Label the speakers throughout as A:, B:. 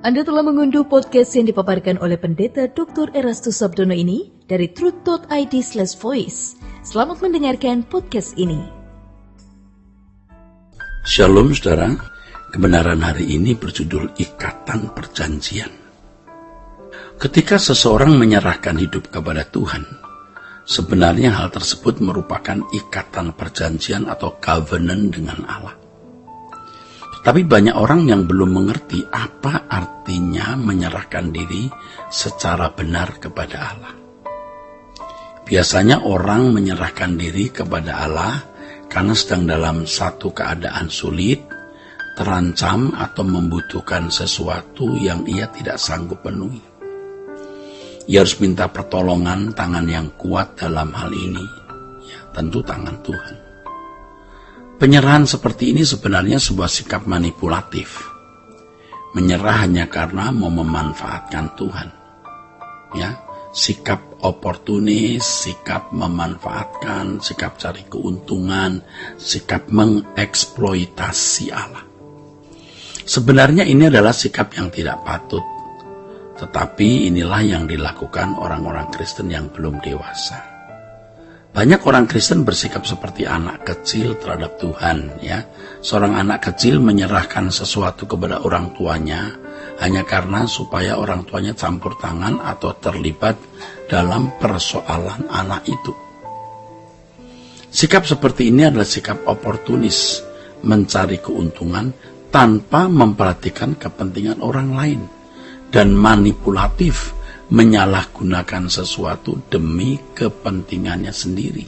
A: Anda telah mengunduh podcast yang dipaparkan oleh Pendeta Dr. Erastus Sabdono ini dari truth.id/voice. Selamat mendengarkan podcast ini.
B: Shalom saudara, kebenaran hari ini berjudul Ikatan Perjanjian. Ketika seseorang menyerahkan hidup kepada Tuhan, sebenarnya hal tersebut merupakan ikatan perjanjian atau covenant dengan Allah. Tapi banyak orang yang belum mengerti apa artinya menyerahkan diri secara benar kepada Allah. Biasanya orang menyerahkan diri kepada Allah karena sedang dalam satu keadaan sulit, terancam atau membutuhkan sesuatu yang ia tidak sanggup penuhi. Ia harus minta pertolongan tangan yang kuat dalam hal ini, ya tentu tangan Tuhan. Penyerahan seperti ini sebenarnya sebuah sikap manipulatif. Menyerah hanya karena mau memanfaatkan Tuhan. Ya, sikap oportunis, sikap memanfaatkan, sikap cari keuntungan, sikap mengeksploitasi Allah. Sebenarnya ini adalah sikap yang tidak patut. Tetapi inilah yang dilakukan orang-orang Kristen yang belum dewasa. Banyak orang Kristen bersikap seperti anak kecil terhadap Tuhan, ya. Seorang anak kecil menyerahkan sesuatu kepada orang tuanya hanya karena supaya orang tuanya campur tangan atau terlibat dalam persoalan anak itu. Sikap seperti ini adalah sikap oportunis, mencari keuntungan tanpa memperhatikan kepentingan orang lain, dan manipulatif, menyalahgunakan sesuatu demi kepentingannya sendiri.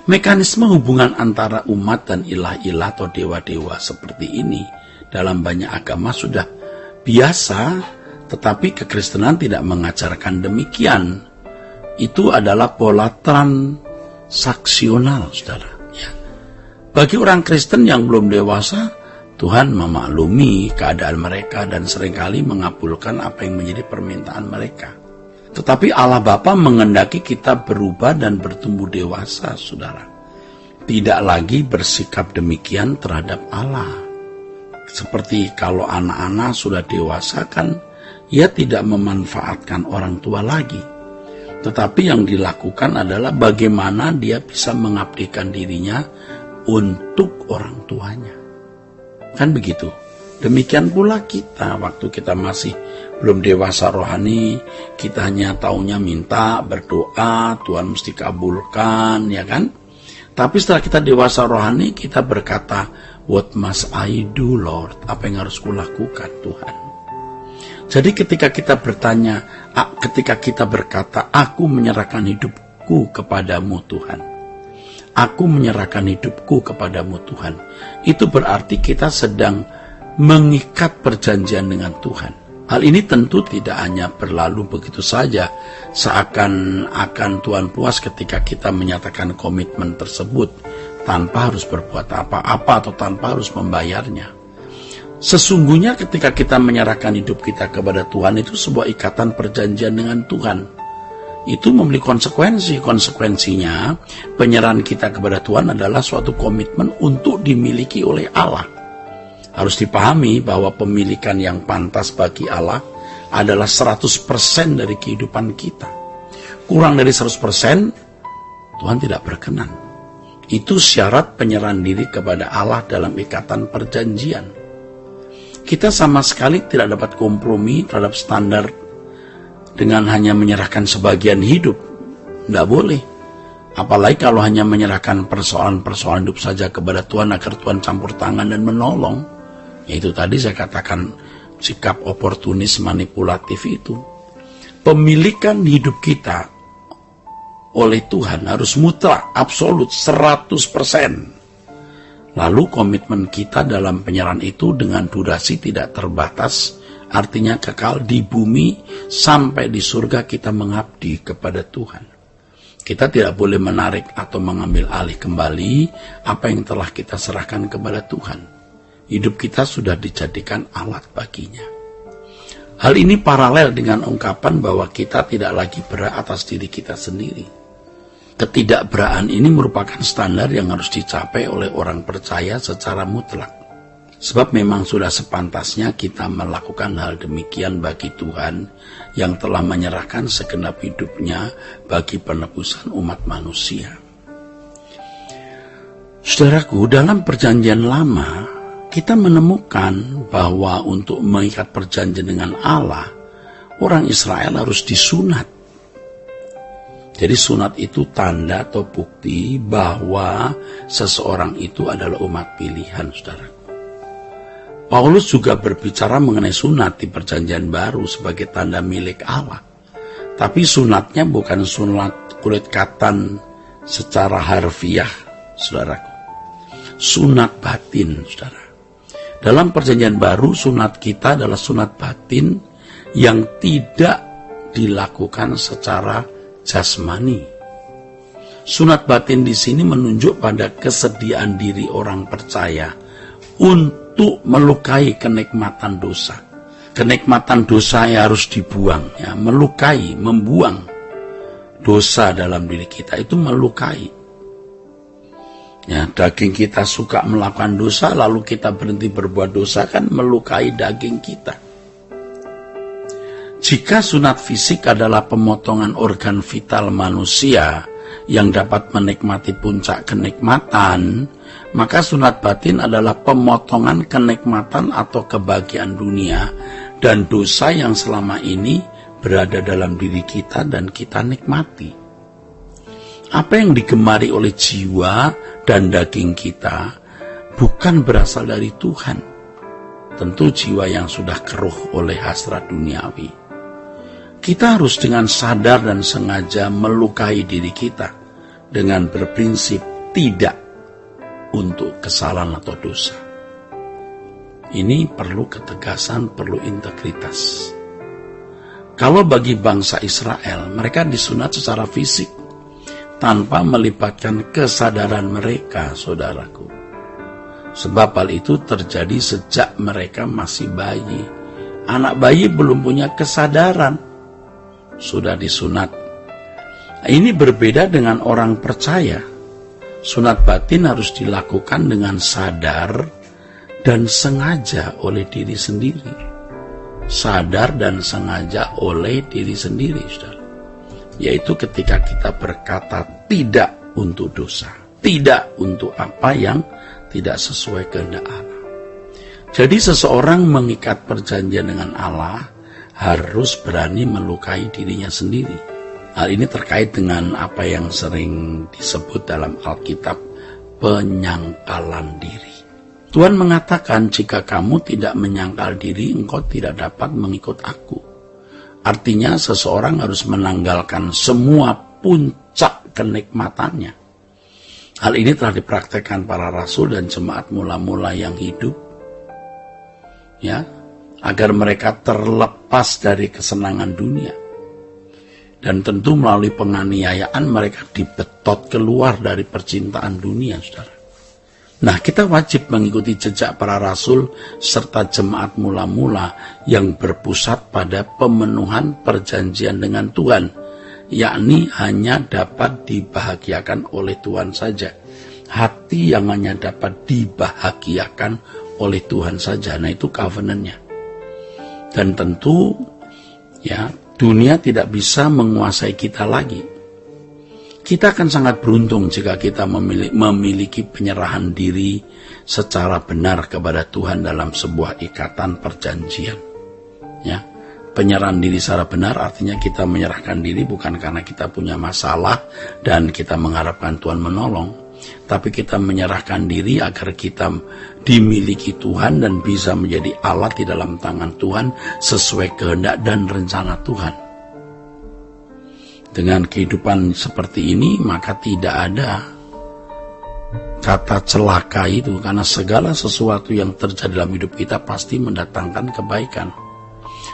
B: Mekanisme hubungan antara umat dan ilah-ilah atau dewa-dewa seperti ini dalam banyak agama sudah biasa, tetapi kekristenan tidak mengajarkan demikian. Itu adalah pola transaksional, saudara. Ya. Bagi orang Kristen yang belum dewasa, Tuhan memaklumi keadaan mereka dan seringkali mengabulkan apa yang menjadi permintaan mereka. Tetapi Allah Bapa menghendaki kita berubah dan bertumbuh dewasa, saudara. Tidak lagi bersikap demikian terhadap Allah. Seperti kalau anak-anak sudah dewasa kan, ia tidak memanfaatkan orang tua lagi. Tetapi yang dilakukan adalah bagaimana dia bisa mengabdikan dirinya untuk orang tuanya. Kan begitu. Demikian pula kita, waktu kita masih belum dewasa rohani, kita hanya taunya minta, berdoa, Tuhan mesti kabulkan, ya kan? Tapi setelah kita dewasa rohani, kita berkata, what must I do, Lord? Apa yang harus kulakukan, Tuhan? Jadi ketika kita berkata, aku menyerahkan hidupku kepadamu, Tuhan. Aku menyerahkan hidupku kepadamu, Tuhan. Itu berarti kita sedang mengikat perjanjian dengan Tuhan. Hal ini tentu tidak hanya berlalu begitu saja, seakan-akan Tuhan puas ketika kita menyatakan komitmen tersebut tanpa harus berbuat apa-apa atau tanpa harus membayarnya. Sesungguhnya ketika kita menyerahkan hidup kita kepada Tuhan, itu sebuah ikatan perjanjian dengan Tuhan. Itu memiliki konsekuensinya penyerahan kita kepada Tuhan adalah suatu komitmen untuk dimiliki oleh Allah. Harus dipahami bahwa pemilikan yang pantas bagi Allah adalah 100% dari kehidupan kita. Kurang dari 100%, Tuhan tidak berkenan. Itu syarat penyerahan diri kepada Allah dalam ikatan perjanjian. Kita sama sekali tidak dapat kompromi terhadap standar dengan hanya menyerahkan sebagian hidup. Tidak boleh. Apalagi kalau hanya menyerahkan persoalan-persoalan hidup saja kepada Tuhan agar Tuhan campur tangan dan menolong. Yaitu tadi saya katakan sikap oportunis manipulatif itu. Pemilikan hidup kita oleh Tuhan harus mutlak, absolut, 100%. Lalu komitmen kita dalam penyerahan itu dengan durasi tidak terbatas, artinya kekal di bumi sampai di surga kita mengabdi kepada Tuhan. Kita tidak boleh menarik atau mengambil alih kembali apa yang telah kita serahkan kepada Tuhan. Hidup kita sudah dijadikan alat baginya. Hal ini paralel dengan ungkapan bahwa kita tidak lagi berhak atas diri kita sendiri. Ketidakberahan ini merupakan standar yang harus dicapai oleh orang percaya secara mutlak. Sebab memang sudah sepantasnya kita melakukan hal demikian bagi Tuhan yang telah menyerahkan segenap hidupnya bagi penebusan umat manusia. Saudaraku, dalam perjanjian lama, kita menemukan bahwa untuk mengikat perjanjian dengan Allah, orang Israel harus disunat. Jadi sunat itu tanda atau bukti bahwa seseorang itu adalah umat pilihan, saudaraku. Paulus juga berbicara mengenai sunat di perjanjian baru sebagai tanda milik Allah. Tapi sunatnya bukan sunat kulit katan secara harfiah, saudaraku. Sunat batin, saudara. Dalam perjanjian baru, sunat kita adalah sunat batin yang tidak dilakukan secara jasmani. Sunat batin di sini menunjuk pada kesediaan diri orang percaya untuk melukai kenikmatan dosa. Kenikmatan dosa yang harus dibuang, ya, melukai, membuang dosa dalam diri kita itu melukai. Ya, daging kita suka melakukan dosa, lalu kita berhenti berbuat dosa, kan melukai daging kita. Jika sunat fisik adalah pemotongan organ vital manusia yang dapat menikmati puncak kenikmatan, maka sunat batin adalah pemotongan kenikmatan atau kebahagiaan dunia dan dosa yang selama ini berada dalam diri kita dan kita nikmati. Apa yang digemari oleh jiwa dan daging kita bukan berasal dari Tuhan. Tentu jiwa yang sudah keruh oleh hasrat duniawi. Kita harus dengan sadar dan sengaja melukai diri kita dengan berprinsip tidak untuk kesalahan atau dosa. Ini perlu ketegasan, perlu integritas. Kalau bagi bangsa Israel, mereka disunat secara fisik tanpa melibatkan kesadaran mereka, saudaraku. Sebab hal itu terjadi sejak mereka masih bayi. Anak bayi belum punya kesadaran, sudah disunat. Ini berbeda dengan orang percaya. Sunat batin harus dilakukan dengan sadar dan sengaja oleh diri sendiri. Sadar dan sengaja oleh diri sendiri, saudara. Yaitu ketika kita berkata tidak untuk dosa, tidak untuk apa yang tidak sesuai kehendak Allah. Jadi seseorang mengikat perjanjian dengan Allah harus berani melukai dirinya sendiri. Hal ini terkait dengan apa yang sering disebut dalam Alkitab penyangkalan diri. Tuhan mengatakan, jika kamu tidak menyangkal diri, engkau tidak dapat mengikut aku. Artinya seseorang harus menanggalkan semua puncak kenikmatannya. Hal ini telah dipraktekkan para rasul dan jemaat mula-mula yang hidup, ya, agar mereka terlepas dari kesenangan dunia. Dan tentu melalui penganiayaan mereka dibetot keluar dari percintaan dunia, saudara. Nah, kita wajib mengikuti jejak para rasul serta jemaat mula-mula yang berpusat pada pemenuhan perjanjian dengan Tuhan, yakni hanya dapat dibahagiakan oleh Tuhan saja. Hati yang hanya dapat dibahagiakan oleh Tuhan saja. Nah, itu covenant-nya. Dan tentu, ya, dunia tidak bisa menguasai kita lagi. Kita akan sangat beruntung jika kita memiliki penyerahan diri secara benar kepada Tuhan dalam sebuah ikatan perjanjian. Ya, penyerahan diri secara benar artinya kita menyerahkan diri bukan karena kita punya masalah dan kita mengharapkan Tuhan menolong, tapi kita menyerahkan diri agar kita dimiliki Tuhan dan bisa menjadi alat di dalam tangan Tuhan sesuai kehendak dan rencana Tuhan. Dengan kehidupan seperti ini, maka tidak ada kata celaka itu, karena segala sesuatu yang terjadi dalam hidup kita pasti mendatangkan kebaikan.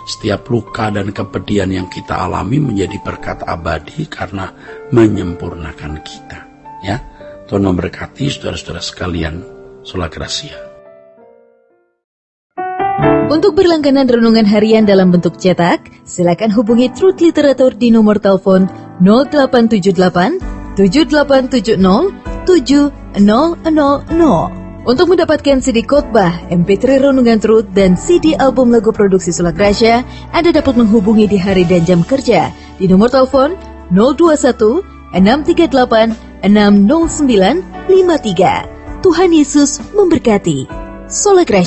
B: Setiap luka dan kepedihan yang kita alami menjadi berkat abadi karena menyempurnakan kita. Ya, Tuhan memberkati saudara-saudara sekalian. Sola Gracia.
A: Untuk berlangganan renungan harian dalam bentuk cetak, silakan hubungi Truth Literatur di nomor telepon 0878 7870 7000. Untuk mendapatkan CD khotbah, MP3 Renungan Truth, dan CD album lagu produksi Sola Gracia, Anda dapat menghubungi di hari dan jam kerja di nomor telepon 021 638 60953. Tuhan Yesus memberkati. Sola Gracia.